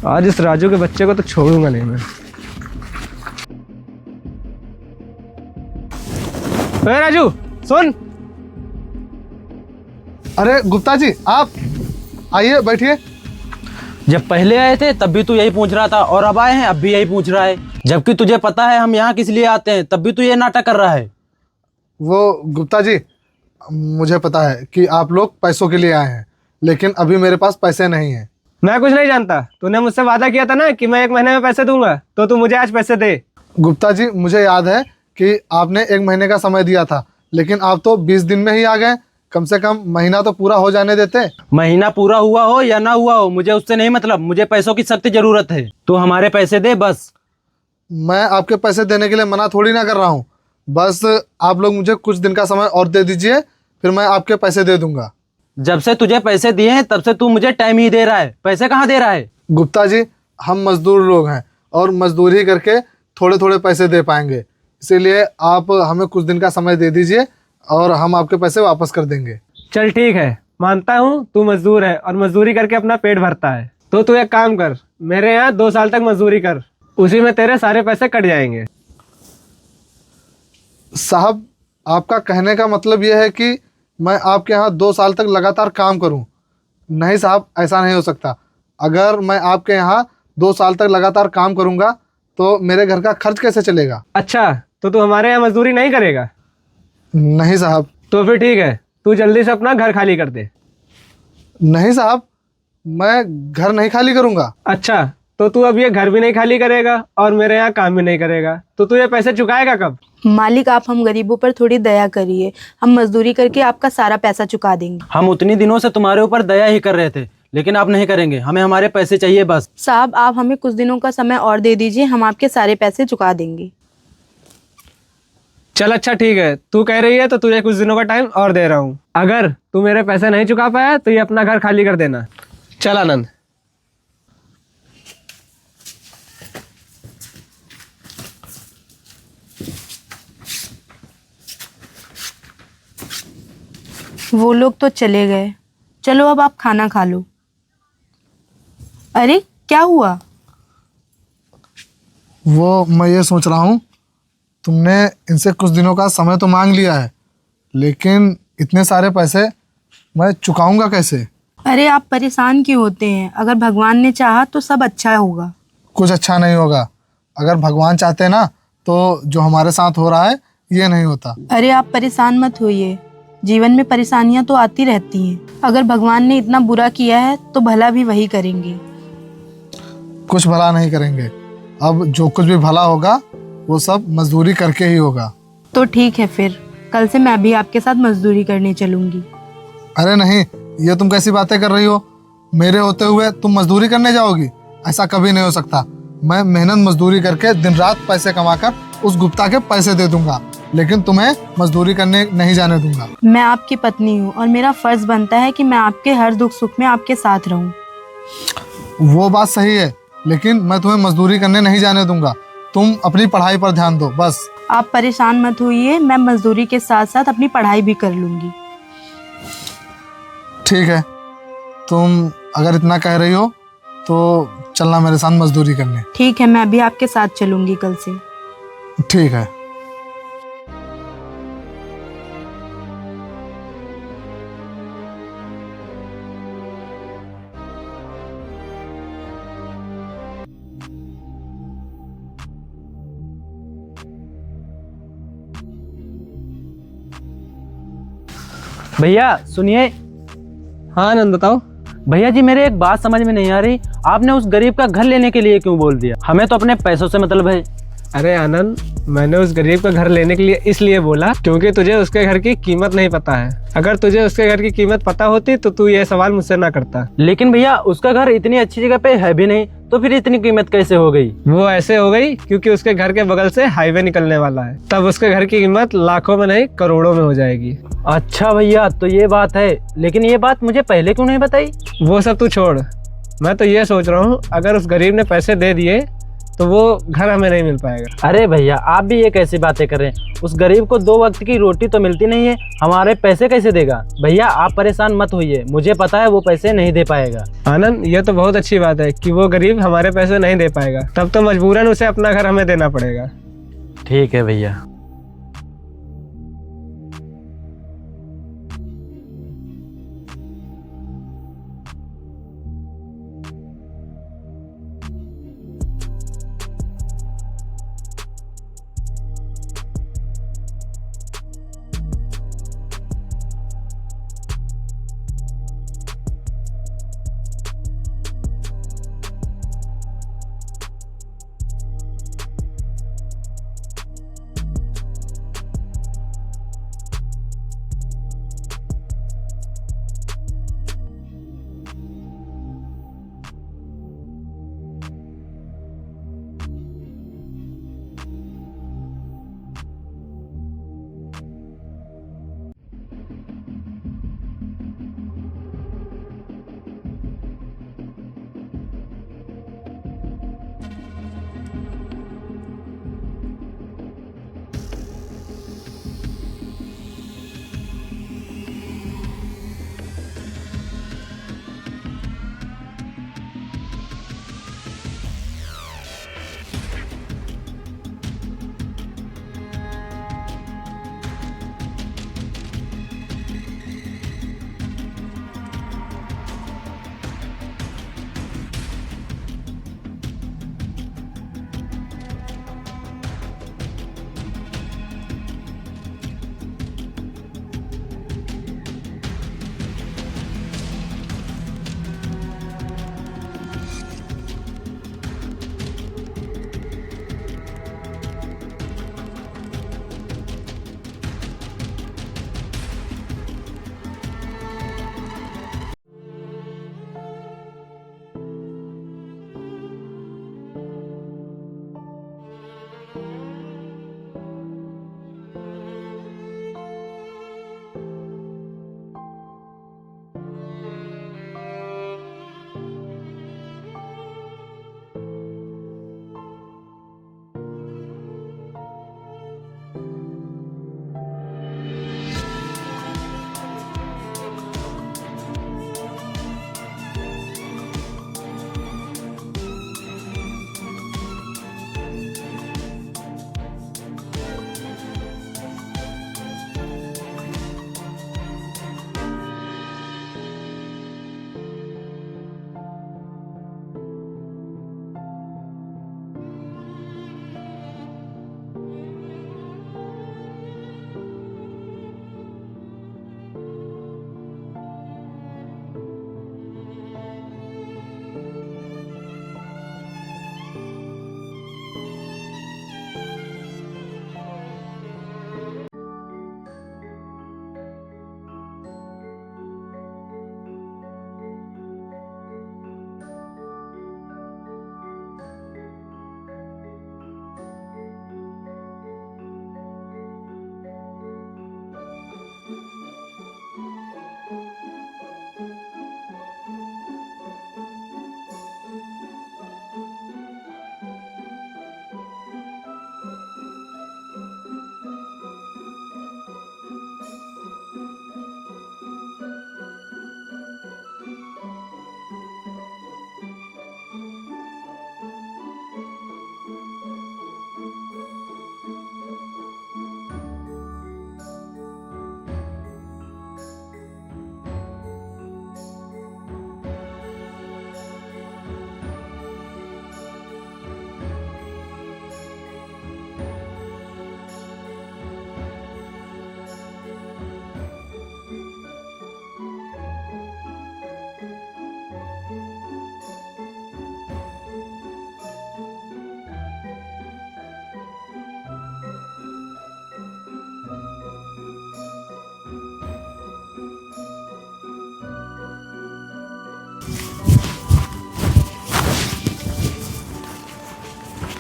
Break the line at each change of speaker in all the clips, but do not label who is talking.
आज इस राजू के बच्चे को तो छोड़ूंगा नहीं मैं। अरे राजू सुन।
अरे गुप्ता जी, आप आइए, बैठिए।
जब पहले आए थे तब भी तू यही पूछ रहा था और अब आए हैं अब भी यही पूछ रहा है, जबकि तुझे पता है हम यहाँ किस लिए आते हैं, तब भी तू ये नाटक कर रहा है।
वो गुप्ता जी, मुझे पता है कि आप लोग पैसों के लिए आए हैं, लेकिन अभी मेरे पास पैसे नहीं हैं।
मैं कुछ नहीं जानता। तूने मुझसे वादा किया था ना कि मैं 1 महीने में पैसे दूंगा, तो तू मुझे आज पैसे दे।
गुप्ता जी, मुझे याद है कि आपने 1 महीने का समय दिया था, लेकिन आप तो 20 दिन में ही आ गए। कम से कम महीना तो पूरा हो जाने देते।
महीना पूरा हुआ हो या ना हुआ हो मुझे उससे नहीं मतलब, मुझे पैसों की सख्त जरूरत है। तू हमारे पैसे दे बस।
मैं आपके पैसे देने के लिए मना थोड़ी ना कर रहा हूँ, बस आप लोग मुझे कुछ दिन का समय और दे दीजिए, फिर मैं आपके पैसे दे दूंगा।
जब से तुझे पैसे दिए हैं तब से तू मुझे टाइम ही दे रहा है, पैसे कहाँ दे रहा है?
गुप्ता जी, हम मजदूर लोग हैं और मजदूरी करके थोड़े थोड़े पैसे दे पाएंगे, इसीलिए आप हमें कुछ दिन का समय दे दीजिए और हम आपके पैसे वापस कर देंगे।
चल ठीक है, मानता हूँ तू मजदूर है और मजदूरी करके अपना पेट भरता है, तो तू एक काम कर, मेरे यहाँ 2 साल तक मजदूरी कर, उसी में तेरे सारे पैसे कट जाएंगे।
साहब, आपका कहने का मतलब यह है कि मैं आपके यहाँ 2 साल तक लगातार काम करूँ? नहीं साहब, ऐसा नहीं हो सकता। अगर मैं आपके यहाँ 2 साल तक लगातार काम करूँगा तो मेरे घर का खर्च कैसे चलेगा?
अच्छा, तो तू हमारे यहाँ मजदूरी नहीं करेगा?
नहीं साहब।
तो फिर ठीक है, तू जल्दी से अपना घर खाली कर दे।
नहीं साहब, मैं घर नहीं खाली करूँगा।
अच्छा, तो तू अब ये घर भी नहीं खाली करेगा और मेरे यहाँ काम भी नहीं करेगा, तो तू ये पैसे चुकाएगा कब?
मालिक, आप हम गरीबों पर थोड़ी दया करिए, हम मजदूरी करके आपका सारा पैसा चुका देंगे।
हम उतनी दिनों से तुम्हारे ऊपर दया ही कर रहे थे, लेकिन आप नहीं करेंगे, हमें हमारे पैसे चाहिए बस।
साहब, आप हमें कुछ दिनों का समय और दे दीजिए, हम आपके सारे पैसे चुका देंगे।
चल अच्छा ठीक है, तू कह रही है तो तुझे कुछ दिनों का टाइम और दे रहा हूँ। अगर तू मेरे पैसे नहीं चुका पाया तो ये अपना घर खाली कर देना। चल आनंद।
वो लोग तो चले गए, चलो अब आप खाना खा लो। अरे क्या हुआ?
वो मैं ये सोच रहा हूँ, तुमने इनसे कुछ दिनों का समय तो मांग लिया है, लेकिन इतने सारे पैसे मैं चुकाऊंगा कैसे?
अरे आप परेशान क्यों होते हैं? अगर भगवान ने चाहा तो सब अच्छा होगा।
कुछ अच्छा नहीं होगा। अगर भगवान चाहते ना तो जो हमारे साथ हो रहा है ये नहीं होता।
अरे आप परेशान मत होइए, जीवन में परेशानियां तो आती रहती हैं। अगर भगवान ने इतना बुरा किया है तो भला भी वही करेंगे।
कुछ भला नहीं करेंगे। अब जो कुछ भी भला होगा वो सब मजदूरी करके ही होगा।
तो ठीक है, फिर कल से मैं भी आपके साथ मजदूरी करने चलूंगी।
अरे नहीं, ये तुम कैसी बातें कर रही हो? मेरे होते हुए तुम मजदूरी करने जाओगी? ऐसा कभी नहीं हो सकता। मैं मेहनत मजदूरी करके दिन रात पैसे कमाकर उस गुप्ता के पैसे दे दूंगा, लेकिन तुम्हें मजदूरी करने नहीं जाने दूंगा।
मैं आपकी पत्नी हूँ और मेरा फर्ज बनता है कि मैं आपके हर दुख सुख में आपके साथ रहूं।
वो बात सही है, लेकिन मैं तुम्हें मजदूरी करने नहीं जाने दूंगा। तुम अपनी पढ़ाई पर ध्यान दो बस।
आप परेशान मत होइए, मैं मजदूरी के साथ साथ अपनी पढ़ाई भी कर लूंगी।
ठीक है, तुम अगर इतना कह रही हो तो चलना मेरे साथ मजदूरी करने।
ठीक है, मैं भी आपके साथ चलूंगी कल से।
ठीक है।
भैया सुनिए।
हाँ आनंद बताओ।
भैया जी, मेरे एक बात समझ में नहीं आ रही, आपने उस गरीब का घर लेने के लिए क्यों बोल दिया? हमें तो अपने पैसों से मतलब है।
अरे आनंद, मैंने उस गरीब का घर लेने के लिए इसलिए बोला क्योंकि तुझे उसके घर की कीमत नहीं पता है। अगर तुझे उसके घर की कीमत पता होती तो तू ये सवाल मुझसे ना करता।
लेकिन भैया उसका घर इतनी अच्छी जगह पे है भी नहीं, तो फिर इतनी कीमत कैसे हो गई?
वो ऐसे हो गई क्योंकि उसके घर के बगल से हाईवे निकलने वाला है, तब उसके घर की कीमत लाखों में नहीं करोड़ों में हो जाएगी।
अच्छा भैया, तो ये बात है, लेकिन ये बात मुझे पहले क्यों नहीं बताई?
वो सब तू छोड़, मैं तो ये सोच रहा हूँ अगर उस गरीब ने पैसे दे दिए तो वो घर हमें नहीं मिल पाएगा।
अरे भैया, आप भी ये कैसी बातें कर रहे हैं? उस गरीब को 2 वक्त की रोटी तो मिलती नहीं है, हमारे पैसे कैसे देगा? भैया आप परेशान मत होइए, मुझे पता है वो पैसे नहीं दे पाएगा।
आनंद, ये तो बहुत अच्छी बात है कि वो गरीब हमारे पैसे नहीं दे पाएगा, तब तो मजबूरन उसे अपना घर हमें देना पड़ेगा।
ठीक है भैया।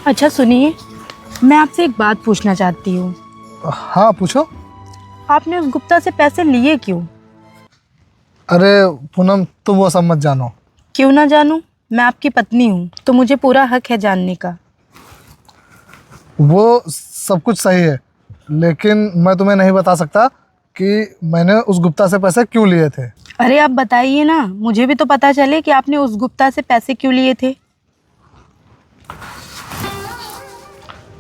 अच्छा सुनिए, मैं आपसे एक बात पूछना चाहती हूँ।
हाँ पूछो।
आपने उस गुप्ता से पैसे लिए क्यों?
अरे पूनम, तुम वो सब मत जानो।
क्यों ना जानूं? मैं आपकी पत्नी हूँ तो मुझे पूरा हक है जानने का।
वो सब कुछ सही है, लेकिन मैं तुम्हें नहीं बता सकता कि मैंने उस गुप्ता से पैसे क्यों लिए थे।
अरे आप बताइए ना, मुझे भी तो पता चले कि आपने उस गुप्ता से पैसे क्यों लिए थे।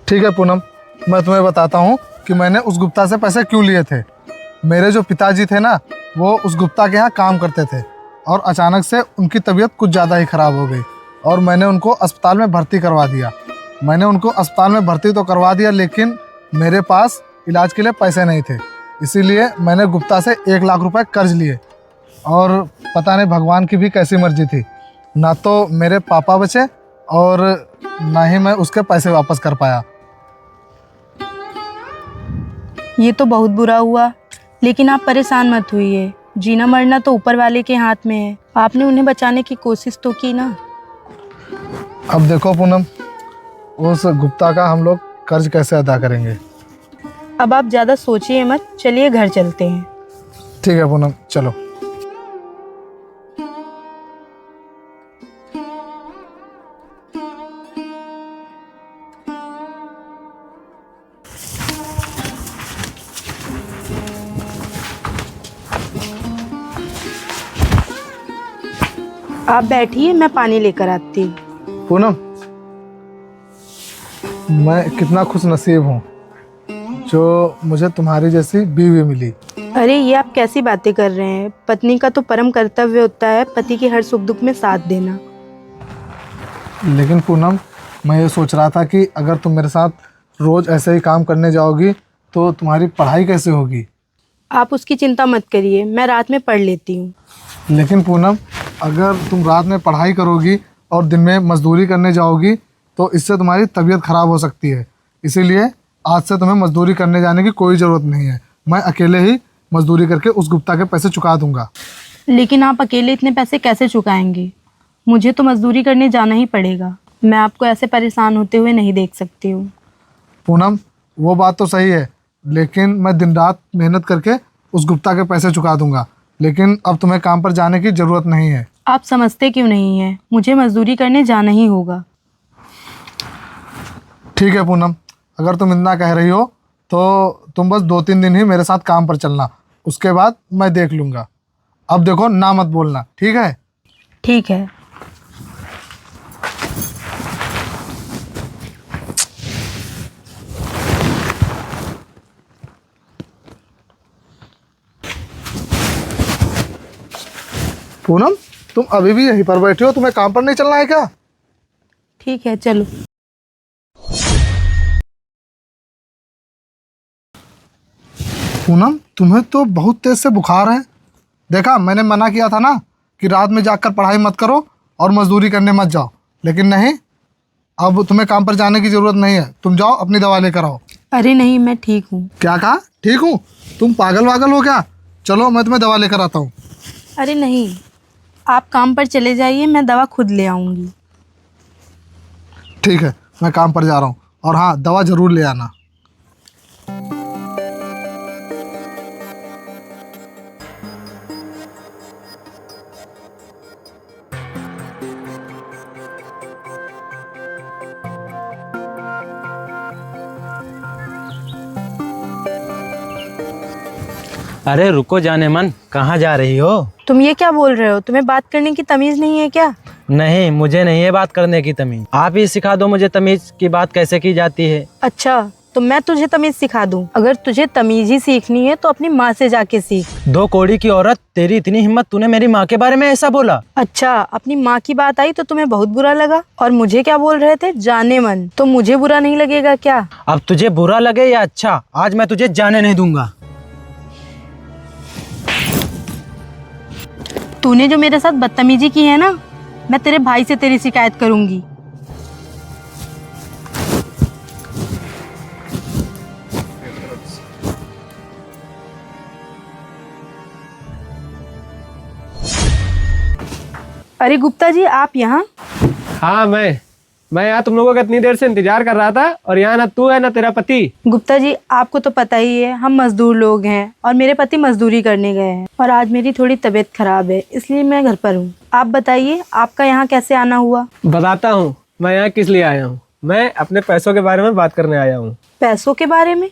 ठीक है पूनम, मैं तुम्हें बताता हूँ कि मैंने उस गुप्ता से पैसे क्यों लिए थे। मेरे जो पिताजी थे ना, वो उस गुप्ता के यहाँ काम करते थे और अचानक से उनकी तबीयत कुछ ज़्यादा ही ख़राब हो गई और मैंने उनको अस्पताल में भर्ती करवा दिया। मैंने उनको अस्पताल में भर्ती तो करवा दिया, लेकिन मेरे पास इलाज के लिए पैसे नहीं थे, इसीलिए मैंने गुप्ता से 1 लाख रुपए कर्ज लिए। और पता नहीं भगवान की भी कैसी मर्जी थी, ना तो मेरे पापा बचे और ना ही मैं उसके पैसे वापस कर पाया।
ये तो बहुत बुरा हुआ, लेकिन आप परेशान मत होइए। जीना मरना तो ऊपर वाले के हाथ में है। आपने उन्हें बचाने की कोशिश तो की ना।
अब देखो पूनम, उस गुप्ता का हम लोग कर्ज कैसे अदा करेंगे।
अब आप ज़्यादा सोचिए मत, चलिए घर चलते हैं।
ठीक है पूनम, चलो।
आप बैठिए, मैं पानी लेकर आती हूँ।
पूनम, मैं कितना खुश नसीब हूँ जो मुझे तुम्हारी जैसी बीवी मिली।
अरे ये आप कैसी बातें कर रहे हैं। पत्नी का तो परम कर्तव्य होता है पति के हर सुख दुख में साथ देना।
लेकिन पूनम, मैं ये सोच रहा था कि अगर तुम मेरे साथ रोज़ ऐसे ही काम करने जाओगी तो तुम्हारी पढ़ाई कैसे होगी।
आप उसकी चिंता मत करिए, मैं रात में पढ़ लेती हूँ।
लेकिन पूनम, अगर तुम रात में पढ़ाई करोगी और दिन में मजदूरी करने जाओगी तो इससे तुम्हारी तबीयत ख़राब हो सकती है। इसीलिए आज से तुम्हें मजदूरी करने जाने की कोई ज़रूरत नहीं है। मैं अकेले ही मजदूरी करके उस गुप्ता के पैसे चुका दूंगा।
लेकिन आप अकेले इतने पैसे कैसे चुकाएंगे? मुझे तो मजदूरी करने जाना ही पड़ेगा। मैं आपको ऐसे परेशान होते हुए नहीं देख सकती हूँ।
पूनम, वो बात तो सही है, लेकिन मैं दिन रात मेहनत करके उस गुप्ता के पैसे चुका दूंगा। लेकिन अब तुम्हें काम पर जाने की ज़रूरत नहीं है।
आप समझते क्यों नहीं हैं? मुझे मजदूरी करने जाना ही होगा।
ठीक है पूनम, अगर तुम इतना कह रही हो तो तुम बस 2-3 दिन ही मेरे साथ काम पर चलना, उसके बाद मैं देख लूँगा। अब देखो, ना मत बोलना, ठीक है?
ठीक है।
पूनम, तुम अभी भी यहीं पर बैठे हो, तुम्हें काम पर नहीं चलना है क्या?
ठीक है, चलो।
पूनम, तुम्हें तो बहुत तेज से बुखार है। देखा, मैंने मना किया था ना कि रात में जाकर पढ़ाई मत करो और मजदूरी करने मत जाओ, लेकिन नहीं, अब तुम्हें काम पर जाने की ज़रूरत नहीं है। तुम जाओ अपनी दवा लेकर आओ।
अरे नहीं, मैं ठीक हूँ।
क्या कहा? ठीक हूँ? तुम पागल वागल हो क्या? चलो, मैं तुम्हें दवा लेकर आता हूँ।
अरे नहीं, आप काम पर चले जाइए, मैं दवा खुद ले आऊँगी।
ठीक है, मैं काम पर जा रहा हूँ, और हाँ, दवा ज़रूर ले आना।
अरे रुको जाने मन, कहाँ जा रही हो?
तुम ये क्या बोल रहे हो? तुम्हें बात करने की तमीज़ नहीं है क्या?
नहीं, मुझे नहीं है बात करने की तमीज। आप ही सिखा दो मुझे तमीज की बात कैसे की जाती है।
अच्छा, तो मैं तुझे तमीज़ सिखा दूँ? अगर तुझे तमीज़ ही सीखनी है तो अपनी माँ से जाके सीख।
2 कौड़ी की औरत, तेरी इतनी हिम्मत, तूने मेरी माँ के बारे में ऐसा बोला?
अच्छा, अपनी माँ की बात आई तो तुम्हें बहुत बुरा लगा। और मुझे क्या बोल रहे थे? जाने मन। तो मुझे बुरा नहीं लगेगा क्या?
अब तुझे बुरा लगे या अच्छा, आज मैं तुझे जाने नहीं दूंगा।
तूने जो मेरे साथ बदतमीजी की है ना, मैं तेरे भाई से तेरी शिकायत करूंगी। अरे गुप्ता जी, आप यहाँ?
हाँ, मैं यहाँ तुम लोगों का इतनी देर से इंतजार कर रहा था, और यहाँ ना तू है ना तेरा पति।
गुप्ता जी, आपको तो पता ही है हम मजदूर लोग हैं और मेरे पति मजदूरी करने गए हैं, और आज मेरी थोड़ी तबीयत खराब है, इसलिए मैं घर पर हूँ। आप बताइए, आपका यहाँ कैसे आना हुआ?
बताता हूँ मैं यहाँ किस लिए आया हूँ। मैं अपने पैसों के बारे में बात करने आया हूँ।
पैसों के बारे में?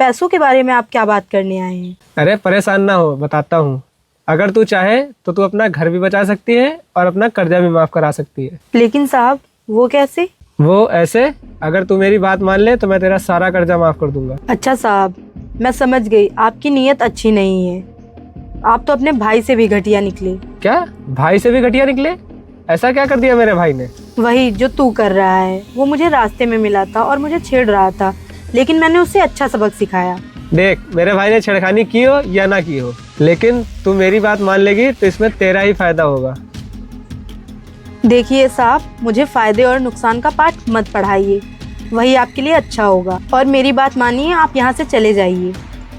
पैसों के बारे में आप क्या बात करने आए हैं?
अरे परेशान ना हो, बताता हूँ। अगर तू चाहे तो तू अपना घर भी बचा सकती है और अपना कर्जा भी माफ़ करा सकती है।
लेकिन साहब, वो कैसे?
वो ऐसे, अगर तू मेरी बात मान ले तो मैं तेरा सारा कर्जा माफ़ कर दूंगा।
अच्छा साहब, मैं समझ गई, आपकी नीयत अच्छी नहीं है। आप तो अपने भाई से भी घटिया निकले।
क्या? भाई से भी घटिया निकले? ऐसा क्या कर दिया मेरे भाई ने?
वही जो तू कर रहा है। वो मुझे रास्ते में मिला था और मुझे छेड़ रहा था, लेकिन मैंने उसे अच्छा सबक सिखाया।
देख, मेरे भाई ने छेड़खानी की हो या ना की हो, लेकिन तू मेरी बात मान लेगी तो इसमें तेरा ही फायदा होगा।
देखिए साहब, मुझे फायदे और नुकसान का पाठ मत पढ़ाइए, वही आपके लिए अच्छा होगा। और मेरी बात मानिए, आप यहाँ से चले जाइए।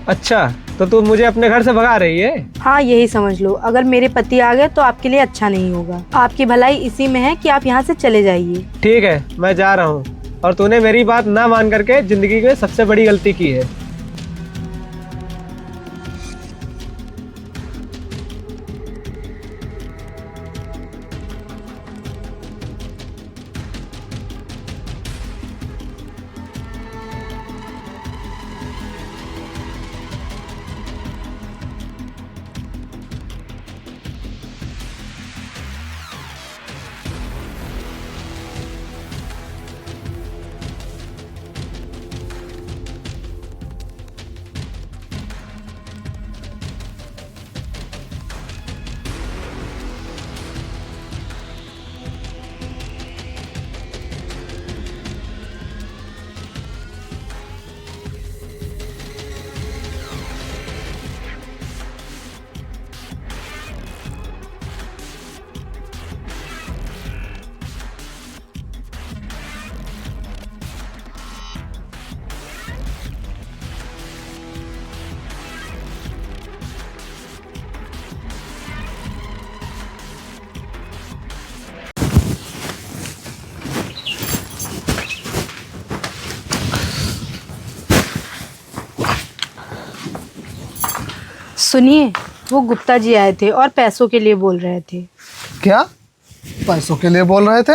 अच्छा, तो तू मुझे अपने घर से भगा रही है?
हाँ, यही समझ लो। अगर मेरे पति आ गए तो आपके लिए अच्छा नहीं होगा। आपकी भलाई इसी में है कि आप यहाँ से चले जाइए।
ठीक है, मैं जा रहा हूँ। और तूने मेरी बात ना मान करके जिंदगी में सबसे बड़ी गलती की है।
सुनिए, वो गुप्ता जी आए थे और पैसों के लिए बोल रहे थे।
क्या? पैसों के लिए बोल रहे थे?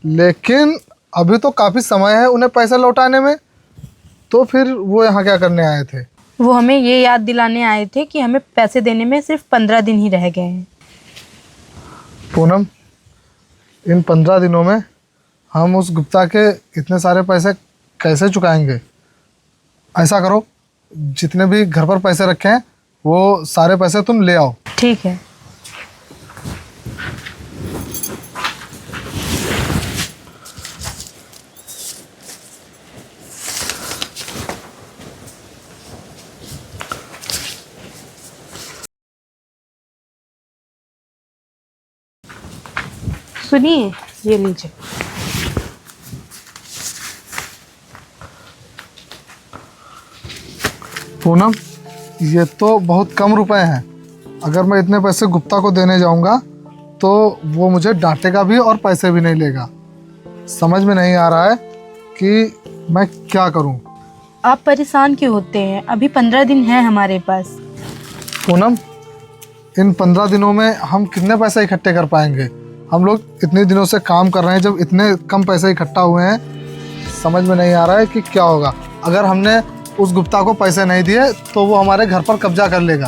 लेकिन अभी तो काफ़ी समय है उन्हें पैसा लौटाने में, तो फिर वो यहाँ क्या करने आए थे?
वो हमें ये याद दिलाने आए थे कि हमें पैसे देने में सिर्फ 15 दिन ही रह गए हैं।
पूनम, इन 15 दिनों में हम उस गुप्ता के इतने सारे पैसे कैसे चुकाएंगे? ऐसा करो, जितने भी घर पर पैसे रखे हैं वो सारे पैसे तुम ले आओ।
ठीक है। सुनिए, ये लीजिए।
पूनम, ये तो बहुत कम रुपए हैं। अगर मैं इतने पैसे गुप्ता को देने जाऊंगा तो वो मुझे डांटेगा भी और पैसे भी नहीं लेगा। समझ में नहीं आ रहा है कि मैं क्या करूं।
आप परेशान क्यों होते हैं? अभी 15 दिन है हमारे पास।
पूनम, इन 15 दिनों में हम कितने पैसे इकट्ठे कर पाएंगे? हम लोग इतने दिनों से काम कर रहे हैं, जब इतने कम पैसे इकट्ठा हुए हैं, समझ में नहीं आ रहा है कि क्या होगा। अगर हमने उस गुप्ता को पैसे नहीं दिए तो वो हमारे घर पर कब्जा कर लेगा।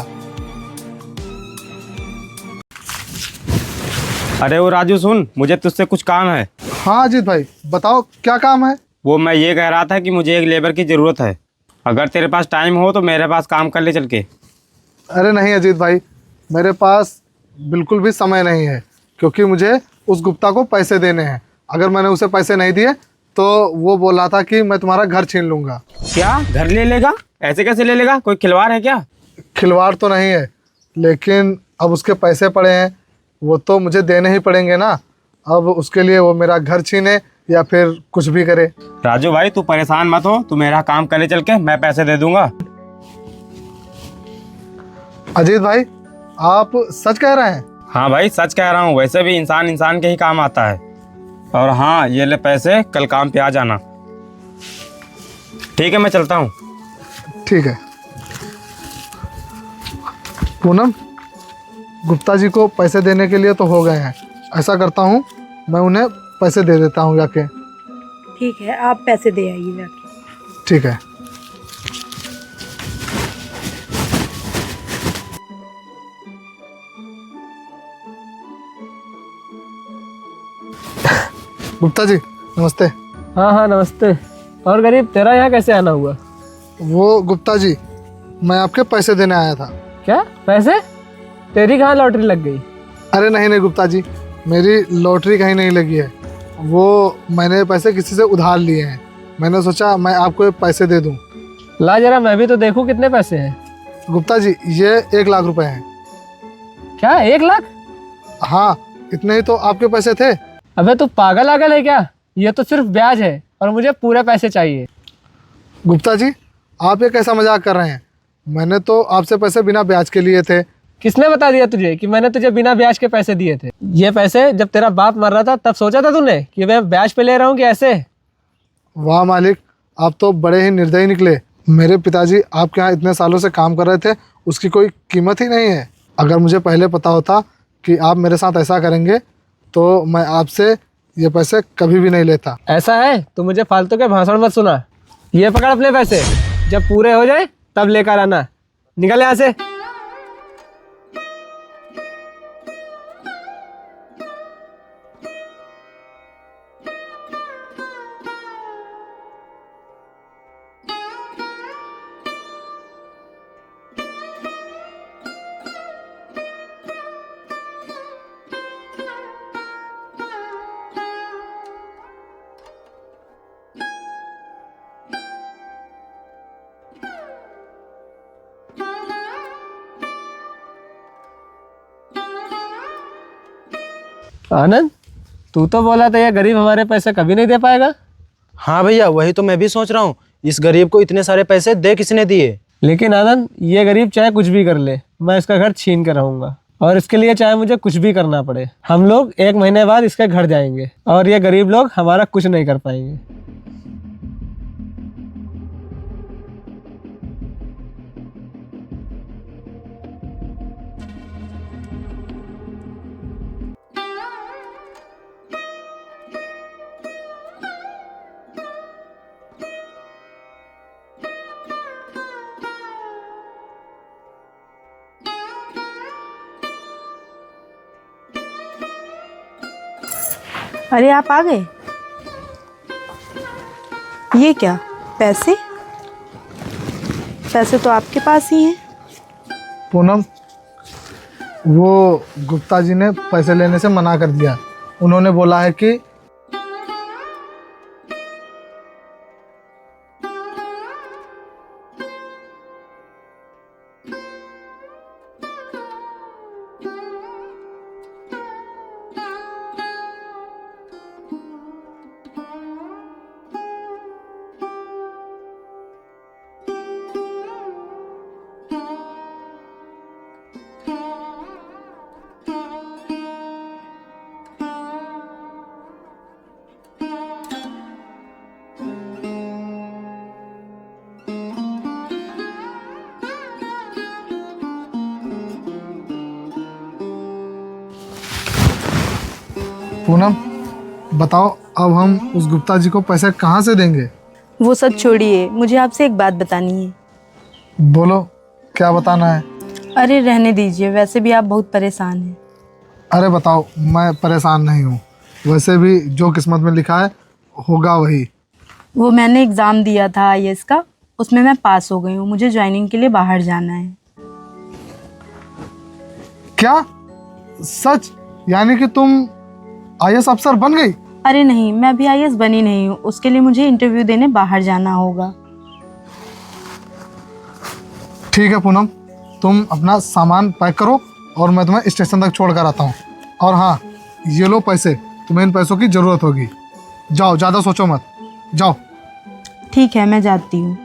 अरे वो राजू, सुन, मुझे तुझसे कुछ काम है।
हाँ अजीत भाई, बताओ क्या काम है?
वो मैं ये कह रहा था कि मुझे एक लेबर की ज़रूरत है। अगर तेरे पास टाइम हो तो मेरे पास काम कर ले चल के।
अरे नहीं अजीत भाई, मेरे पास बिल्कुल भी समय नहीं है, क्योंकि मुझे उस गुप्ता को पैसे देने हैं। अगर मैंने उसे पैसे नहीं दिए तो वो बोल रहा था कि मैं तुम्हारा घर छीन लूँगा।
क्या? घर ले लेगा? ऐसे कैसे ले लेगा? कोई खिलवाड़ है क्या?
खिलवाड़ तो नहीं है, लेकिन अब उसके पैसे पड़े हैं, वो तो मुझे देने ही पड़ेंगे ना। अब उसके लिए वो मेरा घर छीने या फिर कुछ भी करे।
राजू भाई, तू परेशान मत हो, तू मेरा काम कर ले चल के, मैं पैसे दे दूंगा।
अजीत भाई, आप सच कह रहे हैं?
हाँ भाई, सच कह रहा हूँ। वैसे भी इंसान इंसान के ही काम आता है। और हाँ, ये ले पैसे, कल काम पे आ जाना। ठीक है, मैं चलता हूँ।
ठीक है। पूनम, गुप्ता जी को पैसे देने के लिए तो हो गए हैं। ऐसा करता हूँ, मैं उन्हें पैसे दे देता हूँ जाके।
ठीक है, आप पैसे दे आइए जाके।
ठीक है। गुप्ता जी नमस्ते।
हाँ हाँ नमस्ते। और गरीब, तेरा यहाँ कैसे आना हुआ?
वो गुप्ता जी, मैं आपके पैसे देने आया था।
क्या पैसे? तेरी कहाँ लॉटरी लग गई?
अरे नहीं नहीं गुप्ता जी, मेरी लॉटरी कहीं नहीं लगी है। वो मैंने पैसे किसी से उधार लिए हैं। मैंने सोचा मैं आपको ये पैसे दे दूं।
ला जरा, मैं भी तो देखूं कितने पैसे हैं।
गुप्ता जी ये 1 लाख रुपए हैं।
क्या 1 लाख?
हाँ, इतने ही तो आपके पैसे थे।
अबे तू पागल आगल है क्या? ये तो सिर्फ ब्याज है और मुझे पूरे पैसे चाहिए।
गुप्ता जी आप ये कैसा मजाक कर रहे हैं? मैंने तो आपसे पैसे बिना ब्याज के लिए थे।
किसने बता दिया तुझे कि मैंने तुझे बिना ब्याज के पैसे दिए थे? ये पैसे जब तेरा बाप मर रहा था तब सोचा था तूने कि मैं ब्याज पे ले रहा हूँ कि ऐसे?
वाह मालिक, आप तो बड़े ही निर्दयी निकले। मेरे पिताजी आपके यहाँ इतने सालों से काम कर रहे थे, उसकी कोई कीमत ही नहीं है। अगर मुझे पहले पता होता कि आप मेरे साथ ऐसा करेंगे तो मैं आपसे ये पैसे कभी भी नहीं लेता।
ऐसा है तो मुझे फालतू के भाषण मत सुना। ये पकड़ अपने पैसे, जब पूरे हो जाए तब लेकर आना। निकल यहाँ से। आनंद, तू तो बोला था ये गरीब हमारे पैसे कभी नहीं दे पाएगा।
हाँ भैया, वही तो मैं भी सोच रहा हूँ। इस गरीब को इतने सारे पैसे दे किसने दिए?
लेकिन आनंद, ये गरीब चाहे कुछ भी कर ले, मैं इसका घर छीन कर रहूंगा। और इसके लिए चाहे मुझे कुछ भी करना पड़े। हम लोग 1 महीने बाद इसके घर जाएंगे और ये गरीब लोग हमारा कुछ नहीं कर पाएंगे।
अरे आप आ गए? ये क्या पैसे? पैसे तो आपके पास ही हैं।
पूनम, वो गुप्ता जी ने पैसे लेने से मना कर दिया। उन्होंने बोला है कि पूनम बताओ, अब हम उस गुप्ता जी को पैसे कहाँ से देंगे?
वो सब छोड़िए, मुझे आपसे एक बात बतानी है।
बोलो, क्या बताना है?
अरे रहने दीजिए, वैसे भी आप बहुत परेशान हैं।
अरे बताओ, मैं परेशान नहीं हूँ। वैसे भी जो किस्मत में लिखा है होगा वही।
वो मैंने एग्ज़ाम दिया था आईएएस का, उसमें मैं पास हो गई हूँ। मुझे ज्वाइनिंग के लिए बाहर जाना है।
क्या सच? यानी कि तुम आईएएस अफसर बन गई?
अरे नहीं, मैं अभी आईएएस बनी नहीं हूँ। उसके लिए मुझे इंटरव्यू देने बाहर जाना होगा।
ठीक है पूनम, तुम अपना सामान पैक करो और मैं तुम्हें स्टेशन तक छोड़ कर आता हूँ। और हाँ, ये लो पैसे, तुम्हें इन पैसों की ज़रूरत होगी। जाओ, ज़्यादा सोचो मत, जाओ।
ठीक है, मैं जाती हूँ।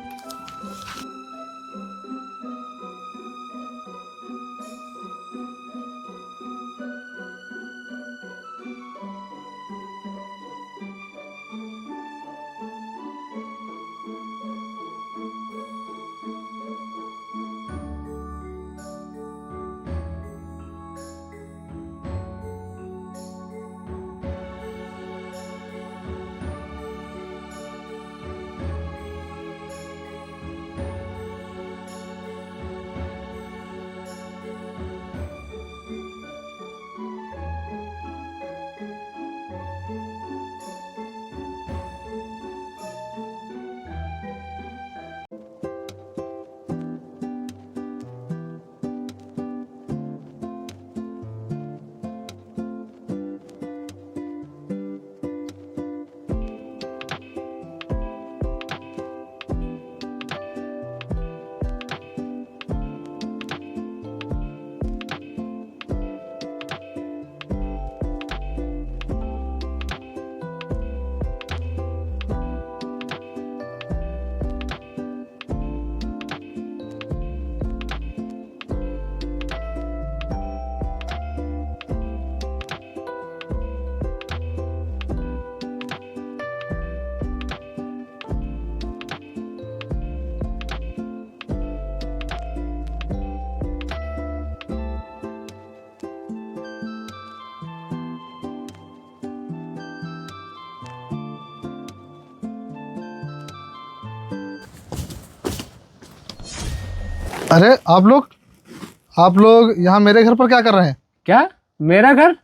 अरे आप लोग यहाँ मेरे घर पर क्या कर रहे हैं?
क्या मेरा घर?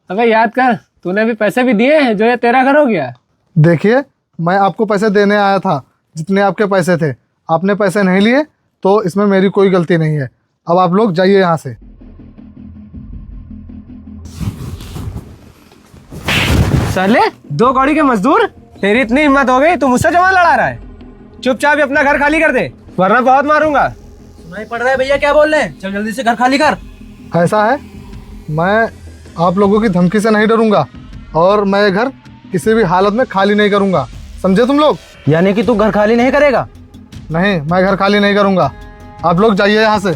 अबे याद कर, तूने भी पैसे भी दिए हैं जो ये तेरा घर हो गया।
देखिए, मैं आपको पैसे देने आया था जितने आपके पैसे थे। आपने पैसे नहीं लिए तो इसमें मेरी कोई गलती नहीं है। अब आप लोग जाइए यहाँ से।
साले 2 कौड़ी के मजदूर, तेरी इतनी हिम्मत हो गई तू मुझसे जवान लड़ा रहा है। चुपचाप अपना घर खाली कर दे वरना बहुत मारूंगा।
सुनाई पड़ रहा है भैया, क्या बोल रहे हैं? चल जल्दी से घर खाली कर।
ऐसा है, मैं आप लोगों की धमकी से नहीं डरूंगा और मैं ये घर किसी भी हालत में खाली नहीं करूंगा। समझे तुम लोग?
यानी कि तू घर खाली नहीं करेगा?
नहीं, मैं घर खाली नहीं करूंगा। आप लोग जाइए यहाँ से।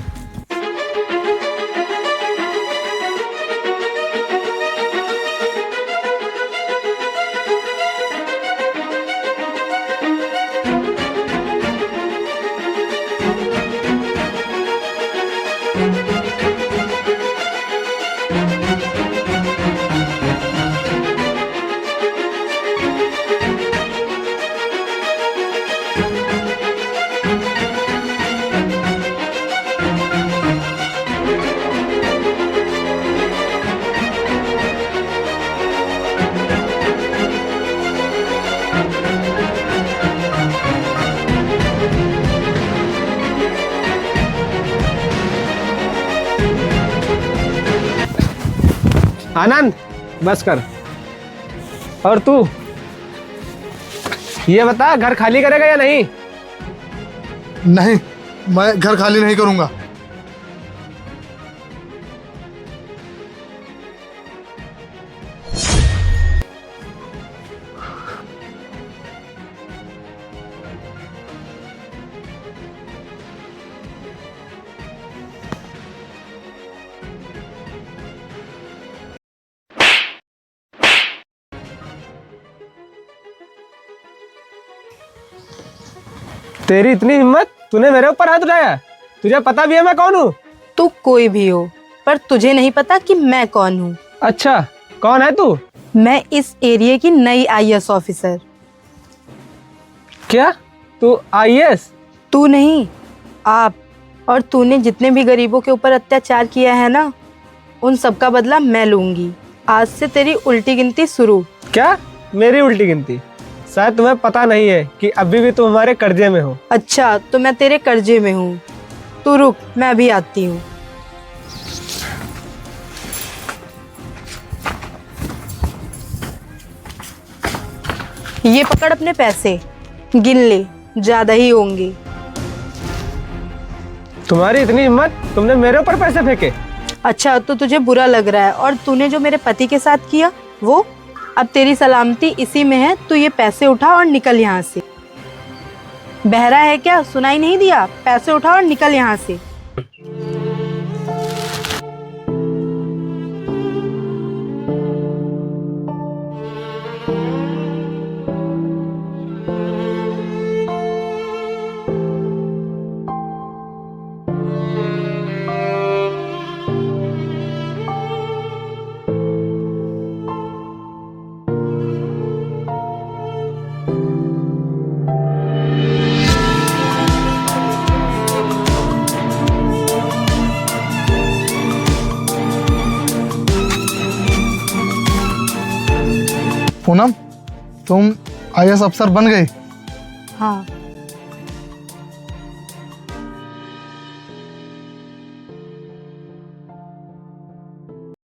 आनंद बस कर। और तू ये बता, घर खाली करेगा या नहीं?
नहीं, मैं घर खाली नहीं करूंगा।
तेरी इतनी हिम्मत, तूने मेरे ऊपर हाथ उठाया? तुझे पता भी है मैं कौन हूँ?
तू कोई भी हो, पर तुझे नहीं पता कि मैं कौन हूँ।
अच्छा, कौन है तू?
मैं इस एरिया की नई IAS ऑफिसर।
क्या तू IAS?
तू नहीं, आप। और तूने जितने भी गरीबों के ऊपर अत्याचार किया है ना, उन सब का बदला मैं लूंगी। आज से तेरी उल्टी गिनती शुरू।
क्या मेरी उल्टी गिनती? शायद तुम्हें पता नहीं है कि अभी भी तुम हमारे कर्जे में हो।
अच्छा, तो मैं तेरे कर्जे में हूँ। तू रुक, मैं भी आती हूँ। ये पकड़ अपने पैसे, गिन ले, ज्यादा ही होंगे।
तुम्हारी इतनी हिम्मत, तुमने मेरे ऊपर पैसे फेंके?
अच्छा, तो तुझे बुरा लग रहा है। और तूने जो मेरे पति के साथ किया वो? अब तेरी सलामती इसी में है। तू ये पैसे उठा और निकल यहाँ से। बहरा है क्या? सुनाई नहीं दिया? पैसे उठा और निकल यहाँ से।
पूनम, तुम IAS अफसर बन गई?
हाँ,